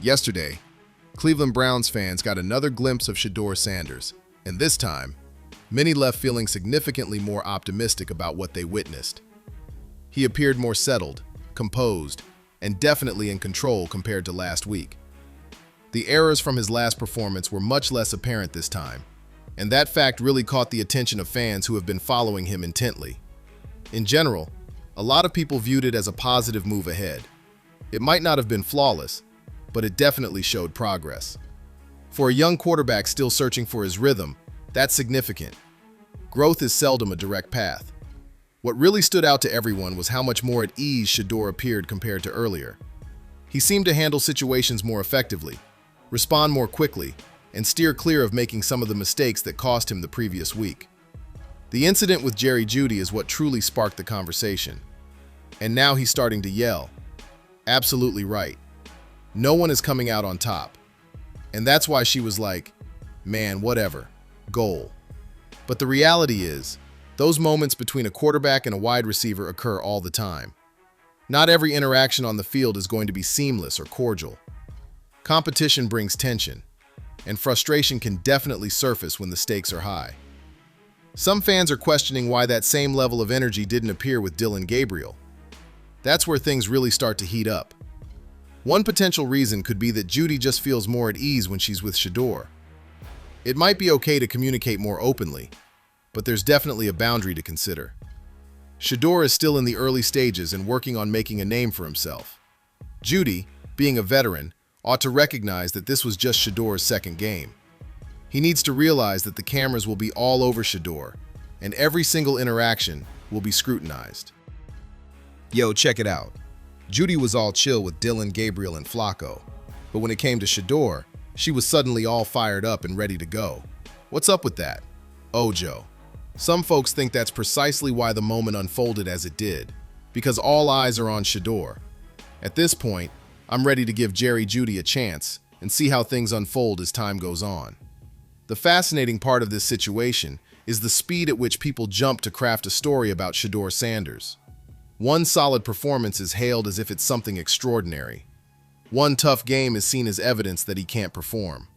Yesterday, Cleveland Browns fans got another glimpse of Shedeur Sanders, and this time, many left feeling significantly more optimistic about what they witnessed. He appeared more settled, composed, and definitely in control compared to last week. The errors from his last performance were much less apparent this time, and that fact really caught the attention of fans who have been following him intently. In general, a lot of people viewed it as a positive move ahead. It might not have been flawless, but it definitely showed progress. For a young quarterback still searching for his rhythm, that's significant. Growth is seldom a direct path. What really stood out to everyone was how much more at ease Shedeur appeared compared to earlier. He seemed to handle situations more effectively, respond more quickly, and steer clear of making some of the mistakes that cost him the previous week. The incident with Jeudy is what truly sparked the conversation. And now he's starting to yell. Absolutely right. No one is coming out on top. And that's why she was like, man, whatever, goal. But the reality is, those moments between a quarterback and a wide receiver occur all the time. Not every interaction on the field is going to be seamless or cordial. Competition brings tension, and frustration can definitely surface when the stakes are high. Some fans are questioning why that same level of energy didn't appear with Dillon Gabriel. That's where things really start to heat up. One potential reason could be that Jeudy just feels more at ease when she's with Shedeur. It might be okay to communicate more openly, but there's definitely a boundary to consider. Shedeur is still in the early stages and working on making a name for himself. Jeudy, being a veteran, ought to recognize that this was just Shedeur's second game. He needs to realize that the cameras will be all over Shedeur, and every single interaction will be scrutinized. Yo, check it out. Jeudy was all chill with Dillon Gabriel and Flacco, but when it came to Shedeur, she was suddenly all fired up and ready to go. What's up with that? Joe. Some folks think that's precisely why the moment unfolded as it did, because all eyes are on Shedeur. At this point, I'm ready to give Jeudy a chance and see how things unfold as time goes on. The fascinating part of this situation is the speed at which people jump to craft a story about Shedeur Sanders. One solid performance is hailed as if it's something extraordinary. One tough game is seen as evidence that he can't perform.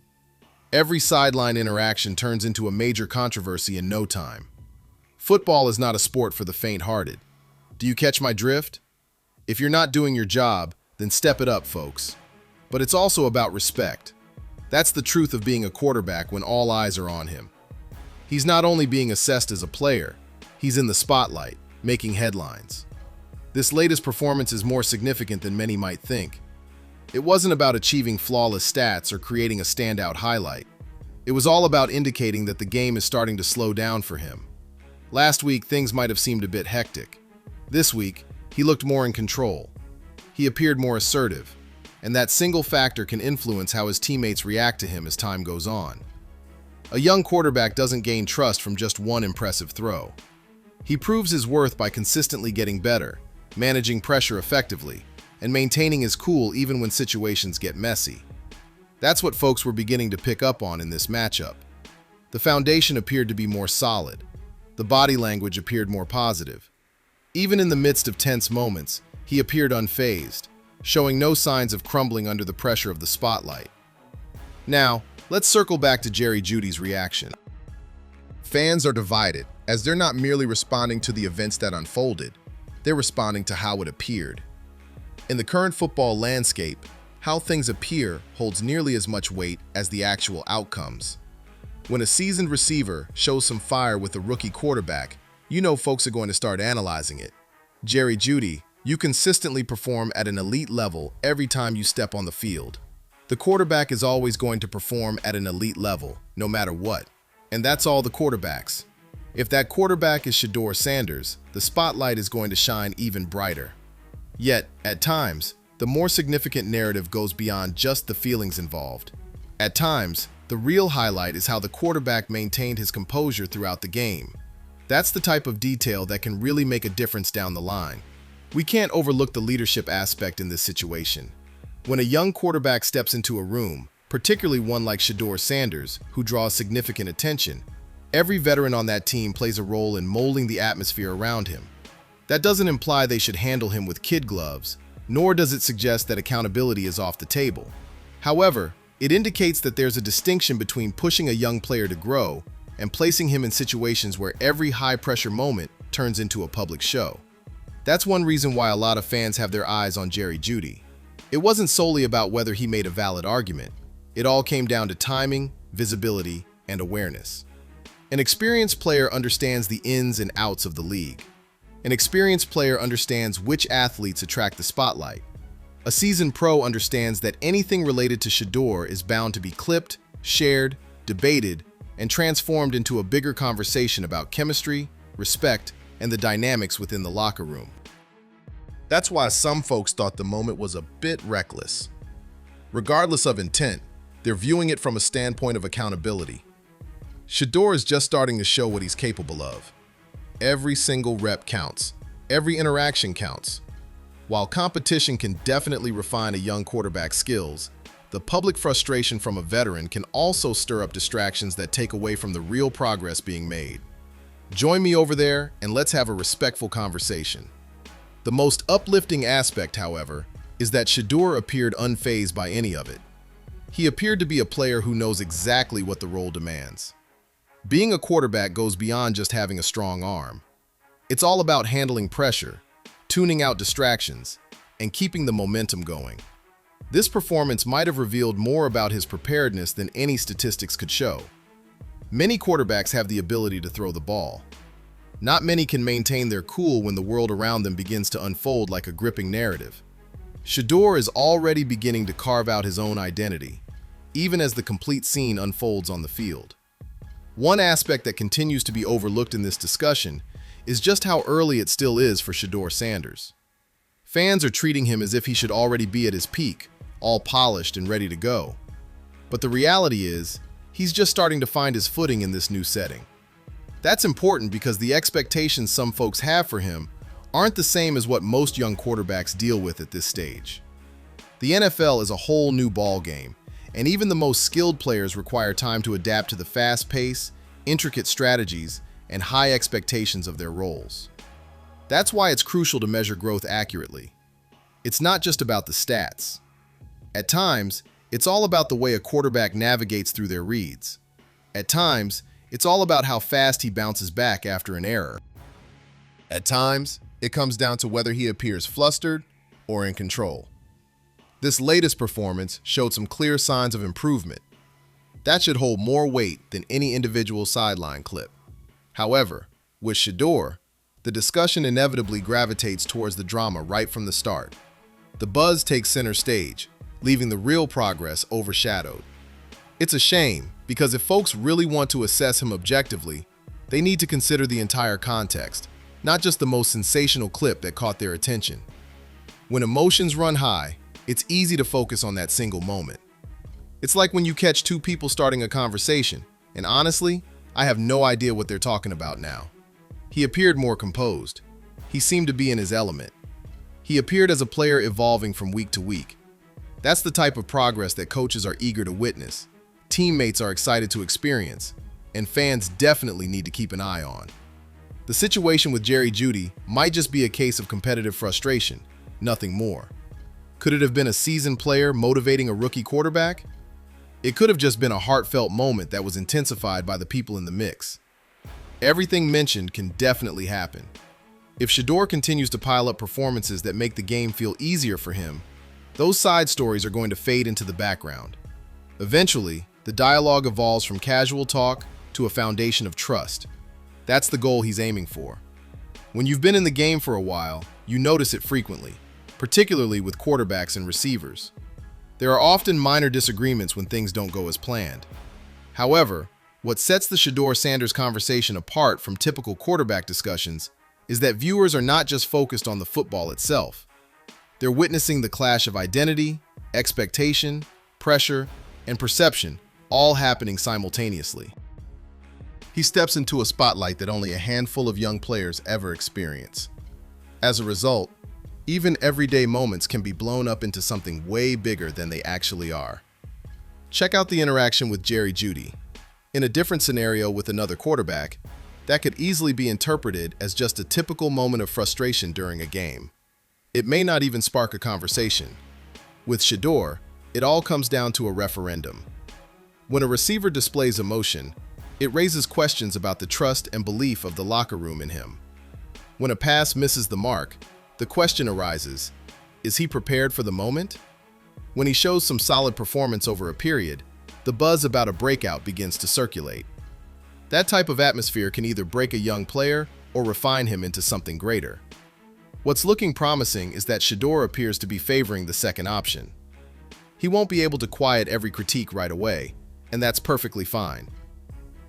Every sideline interaction turns into a major controversy in no time. Football is not a sport for the faint-hearted. Do you catch my drift? If you're not doing your job, then step it up, folks. But it's also about respect. That's the truth of being a quarterback when all eyes are on him. He's not only being assessed as a player, he's in the spotlight, making headlines. This latest performance is more significant than many might think. It wasn't about achieving flawless stats or creating a standout highlight. It was all about indicating that the game is starting to slow down for him. Last week, things might have seemed a bit hectic. This week, he looked more in control. He appeared more assertive, and that single factor can influence how his teammates react to him as time goes on. A young quarterback doesn't gain trust from just one impressive throw. He proves his worth by consistently getting better, managing pressure effectively, and maintaining his cool even when situations get messy. That's what folks were beginning to pick up on in this matchup. The foundation appeared to be more solid. The body language appeared more positive. Even in the midst of tense moments, he appeared unfazed, showing no signs of crumbling under the pressure of the spotlight. Now, let's circle back to Jeudy's reaction. Fans are divided, as they're not merely responding to the events that unfolded, they're responding to how it appeared. In the current football landscape, how things appear holds nearly as much weight as the actual outcomes. When a seasoned receiver shows some fire with a rookie quarterback, you know folks are going to start analyzing it. Jeudy, you consistently perform at an elite level every time you step on the field. The quarterback is always going to perform at an elite level, no matter what. And that's all the quarterbacks. If that quarterback is Shedeur Sanders, the spotlight is going to shine even brighter. Yet, at times, the more significant narrative goes beyond just the feelings involved. At times, the real highlight is how the quarterback maintained his composure throughout the game. That's the type of detail that can really make a difference down the line. We can't overlook the leadership aspect in this situation. When a young quarterback steps into a room, particularly one like Shedeur Sanders, who draws significant attention, every veteran on that team plays a role in molding the atmosphere around him. That doesn't imply they should handle him with kid gloves, nor does it suggest that accountability is off the table. However, it indicates that there's a distinction between pushing a young player to grow and placing him in situations where every high-pressure moment turns into a public show. That's one reason why a lot of fans have their eyes on Jeudy. It wasn't solely about whether he made a valid argument. It all came down to timing, visibility, and awareness. An experienced player understands the ins and outs of the league. An experienced player understands which athletes attract the spotlight. A seasoned pro understands that anything related to Shedeur is bound to be clipped, shared, debated, and transformed into a bigger conversation about chemistry, respect, and the dynamics within the locker room. That's why some folks thought the moment was a bit reckless. Regardless of intent, they're viewing it from a standpoint of accountability. Shedeur is just starting to show what he's capable of. Every single rep counts. Every interaction counts. While competition can definitely refine a young quarterback's skills, the public frustration from a veteran can also stir up distractions that take away from the real progress being made. Join me over there and let's have a respectful conversation. The most uplifting aspect, however, is that Shedeur appeared unfazed by any of it. He appeared to be a player who knows exactly what the role demands. Being a quarterback goes beyond just having a strong arm. It's all about handling pressure, tuning out distractions, and keeping the momentum going. This performance might have revealed more about his preparedness than any statistics could show. Many quarterbacks have the ability to throw the ball. Not many can maintain their cool when the world around them begins to unfold like a gripping narrative. Shedeur is already beginning to carve out his own identity, even as the complete scene unfolds on the field. One aspect that continues to be overlooked in this discussion is just how early it still is for Shedeur Sanders. Fans are treating him as if he should already be at his peak, all polished and ready to go. But the reality is, he's just starting to find his footing in this new setting. That's important because the expectations some folks have for him aren't the same as what most young quarterbacks deal with at this stage. The NFL is a whole new ballgame, and even the most skilled players require time to adapt to the fast pace, intricate strategies, and high expectations of their roles. That's why it's crucial to measure growth accurately. It's not just about the stats. At times, it's all about the way a quarterback navigates through their reads. At times, it's all about how fast he bounces back after an error. At times, it comes down to whether he appears flustered or in control. This latest performance showed some clear signs of improvement. That should hold more weight than any individual sideline clip. However, with Shedeur, the discussion inevitably gravitates towards the drama right from the start. The buzz takes center stage, leaving the real progress overshadowed. It's a shame, because if folks really want to assess him objectively, they need to consider the entire context, not just the most sensational clip that caught their attention. When emotions run high, it's easy to focus on that single moment. It's like when you catch two people starting a conversation, and honestly, I have no idea what they're talking about now. He appeared more composed. He seemed to be in his element. He appeared as a player evolving from week to week. That's the type of progress that coaches are eager to witness, teammates are excited to experience, and fans definitely need to keep an eye on. The situation with Jeudy might just be a case of competitive frustration, nothing more. Could it have been a seasoned player motivating a rookie quarterback? It could have just been a heartfelt moment that was intensified by the people in the mix. Everything mentioned can definitely happen. If Shedeur continues to pile up performances that make the game feel easier for him, those side stories are going to fade into the background. Eventually, the dialogue evolves from casual talk to a foundation of trust. That's the goal he's aiming for. When you've been in the game for a while, you notice it frequently, particularly with quarterbacks and receivers. There are often minor disagreements when things don't go as planned. However, what sets the Shedeur Sanders conversation apart from typical quarterback discussions is that viewers are not just focused on the football itself. They're witnessing the clash of identity, expectation, pressure, and perception, all happening simultaneously. He steps into a spotlight that only a handful of young players ever experience. As a result, even everyday moments can be blown up into something way bigger than they actually are. Check out the interaction with Jeudy. In a different scenario with another quarterback, that could easily be interpreted as just a typical moment of frustration during a game. It may not even spark a conversation. With Shedeur, it all comes down to a referendum. When a receiver displays emotion, it raises questions about the trust and belief of the locker room in him. When a pass misses the mark, the question arises, is he prepared for the moment? When he shows some solid performance over a period, the buzz about a breakout begins to circulate. That type of atmosphere can either break a young player or refine him into something greater. What's looking promising is that Shedeur appears to be favoring the second option. He won't be able to quiet every critique right away, and that's perfectly fine.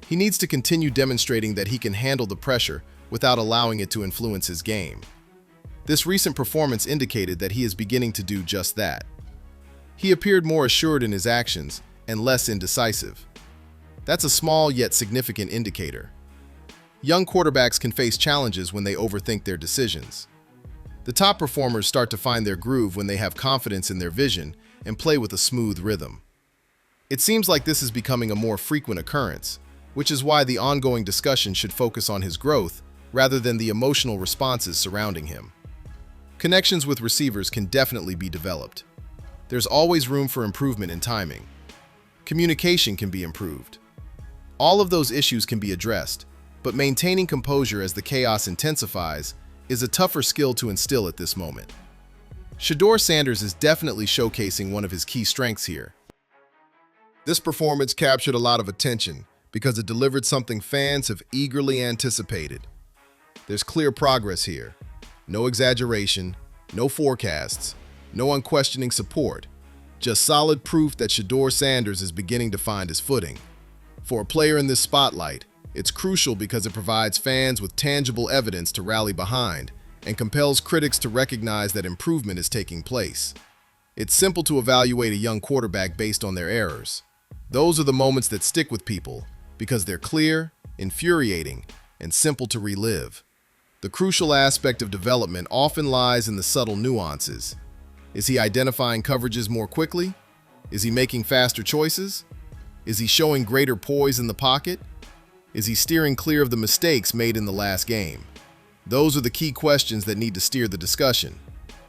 He needs to continue demonstrating that he can handle the pressure without allowing it to influence his game. This recent performance indicated that he is beginning to do just that. He appeared more assured in his actions and less indecisive. That's a small yet significant indicator. Young quarterbacks can face challenges when they overthink their decisions. The top performers start to find their groove when they have confidence in their vision and play with a smooth rhythm. It seems like this is becoming a more frequent occurrence, which is why the ongoing discussion should focus on his growth rather than the emotional responses surrounding him. Connections with receivers can definitely be developed. There's always room for improvement in timing. Communication can be improved. All of those issues can be addressed, but maintaining composure as the chaos intensifies is a tougher skill to instill at this moment. Shedeur Sanders is definitely showcasing one of his key strengths here. This performance captured a lot of attention because it delivered something fans have eagerly anticipated. There's clear progress here. No exaggeration, no forecasts, no unquestioning support, just solid proof that Shedeur Sanders is beginning to find his footing. For a player in this spotlight, it's crucial because it provides fans with tangible evidence to rally behind and compels critics to recognize that improvement is taking place. It's simple to evaluate a young quarterback based on their errors. Those are the moments that stick with people because they're clear, infuriating, and simple to relive. The crucial aspect of development often lies in the subtle nuances. Is he identifying coverages more quickly? Is he making faster choices? Is he showing greater poise in the pocket? Is he steering clear of the mistakes made in the last game? Those are the key questions that need to steer the discussion.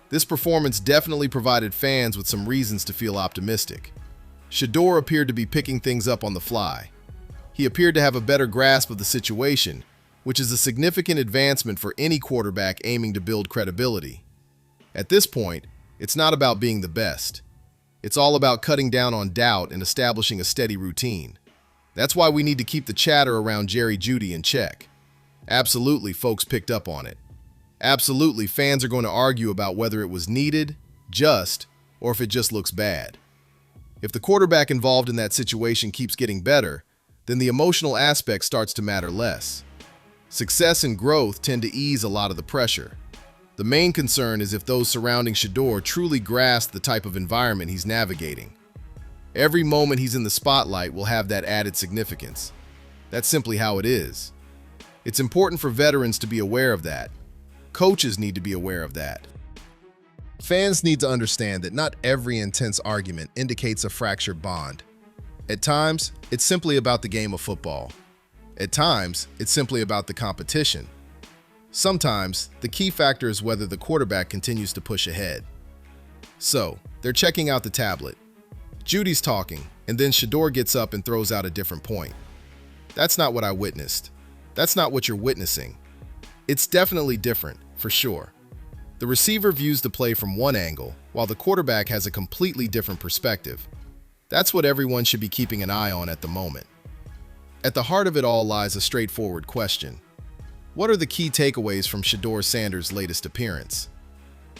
This performance definitely provided fans with some reasons to feel optimistic. Shedeur appeared to be picking things up on the fly. He appeared to have a better grasp of the situation, which is a significant advancement for any quarterback aiming to build credibility. At this point, it's not about being the best. It's all about cutting down on doubt and establishing a steady routine. That's why we need to keep the chatter around Jeudy in check. Absolutely, folks picked up on it. Absolutely, fans are going to argue about whether it was needed, just, or if it just looks bad. If the quarterback involved in that situation keeps getting better, then the emotional aspect starts to matter less. Success and growth tend to ease a lot of the pressure. The main concern is if those surrounding Shedeur truly grasp the type of environment he's navigating. Every moment he's in the spotlight will have that added significance. That's simply how it is. It's important for veterans to be aware of that. Coaches need to be aware of that. Fans need to understand that not every intense argument indicates a fractured bond. At times, it's simply about the game of football. At times, it's simply about the competition. Sometimes, the key factor is whether the quarterback continues to push ahead. So, they're checking out the tablet. Jeudy's talking, and then Shedeur gets up and throws out a different point. That's not what I witnessed. That's not what you're witnessing. It's definitely different, for sure. The receiver views the play from one angle, while the quarterback has a completely different perspective. That's what everyone should be keeping an eye on at the moment. At the heart of it all lies a straightforward question. What are the key takeaways from Shedeur Sanders' latest appearance?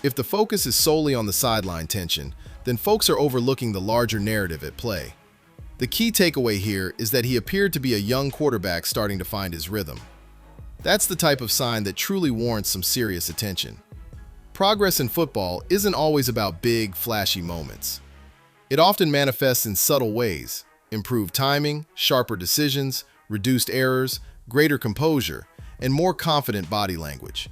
If the focus is solely on the sideline tension, then folks are overlooking the larger narrative at play. The key takeaway here is that he appeared to be a young quarterback starting to find his rhythm. That's the type of sign that truly warrants some serious attention. Progress in football isn't always about big, flashy moments. It often manifests in subtle ways: improved timing, sharper decisions, reduced errors, greater composure, and more confident body language.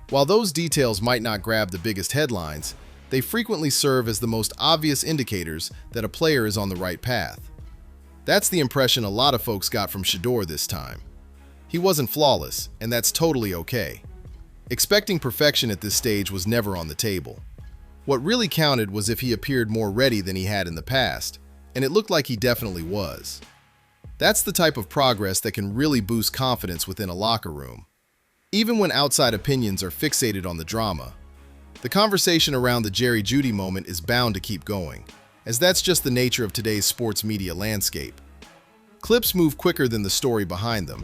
While those details might not grab the biggest headlines, they frequently serve as the most obvious indicators that a player is on the right path. That's the impression a lot of folks got from Shedeur this time. He wasn't flawless, and that's totally okay. Expecting perfection at this stage was never on the table. What really counted was if he appeared more ready than he had in the past, and it looked like he definitely was. That's the type of progress that can really boost confidence within a locker room. Even when outside opinions are fixated on the drama, the conversation around the Jeudy moment is bound to keep going, as that's just the nature of today's sports media landscape. Clips move quicker than the story behind them.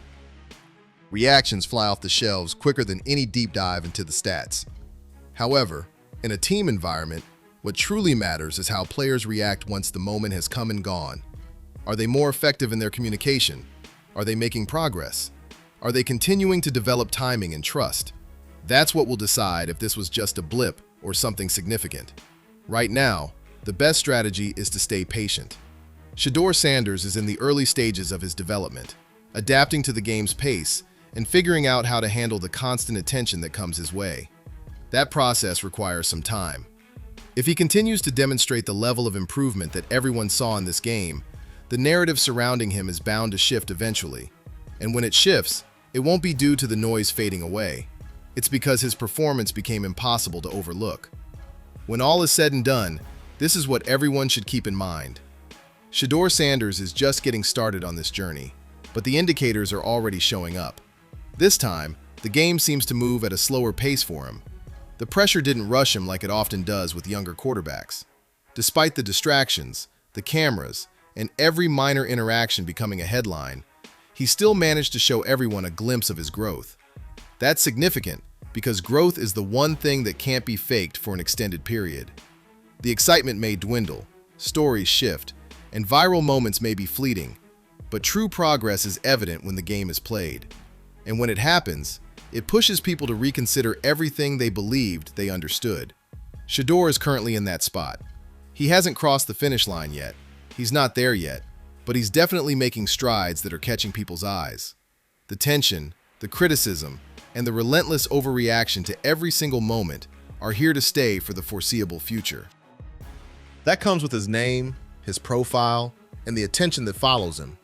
Reactions fly off the shelves quicker than any deep dive into the stats. However, in a team environment, what truly matters is how players react once the moment has come and gone. Are they more effective in their communication? Are they making progress? Are they continuing to develop timing and trust? That's what will decide if this was just a blip or something significant. Right now, the best strategy is to stay patient. Shedeur Sanders is in the early stages of his development, adapting to the game's pace and figuring out how to handle the constant attention that comes his way. That process requires some time. If he continues to demonstrate the level of improvement that everyone saw in this game, the narrative surrounding him is bound to shift eventually. And when it shifts, it won't be due to the noise fading away. It's because his performance became impossible to overlook. When all is said and done, this is what everyone should keep in mind. Shedeur Sanders is just getting started on this journey, but the indicators are already showing up. This time, the game seems to move at a slower pace for him. The pressure didn't rush him like it often does with younger quarterbacks. Despite the distractions, the cameras, and every minor interaction becoming a headline, he still managed to show everyone a glimpse of his growth. That's significant because growth is the one thing that can't be faked for an extended period. The excitement may dwindle, stories shift, and viral moments may be fleeting, but true progress is evident when the game is played. And when it happens, it pushes people to reconsider everything they believed they understood. Shedeur is currently in that spot. He hasn't crossed the finish line yet. He's not there yet, but he's definitely making strides that are catching people's eyes. The tension, the criticism, and the relentless overreaction to every single moment are here to stay for the foreseeable future. That comes with his name, his profile, and the attention that follows him.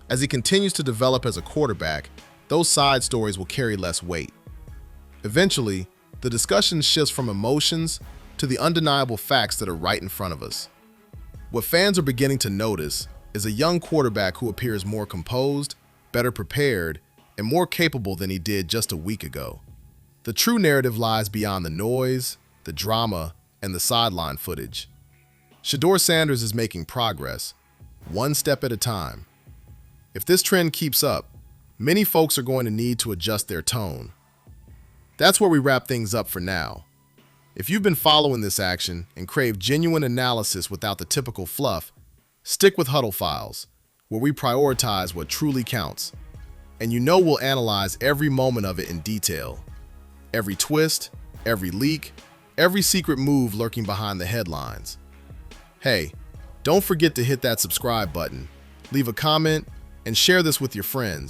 As he continues to develop as a quarterback, those side stories will carry less weight. Eventually, the discussion shifts from emotions to the undeniable facts that are right in front of us. What fans are beginning to notice is a young quarterback who appears more composed, better prepared, and more capable than he did just a week ago. The true narrative lies beyond the noise, the drama, and the sideline footage. Shedeur Sanders is making progress, one step at a time. If this trend keeps up, many folks are going to need to adjust their tone. That's where we wrap things up for now. If you've been following this action and crave genuine analysis without the typical fluff, stick with Huddle Files, where we prioritize what truly counts. And you know we'll analyze every moment of it in detail. Every twist, every leak, every secret move lurking behind the headlines. Hey, don't forget to hit that subscribe button, leave a comment, and share this with your friends.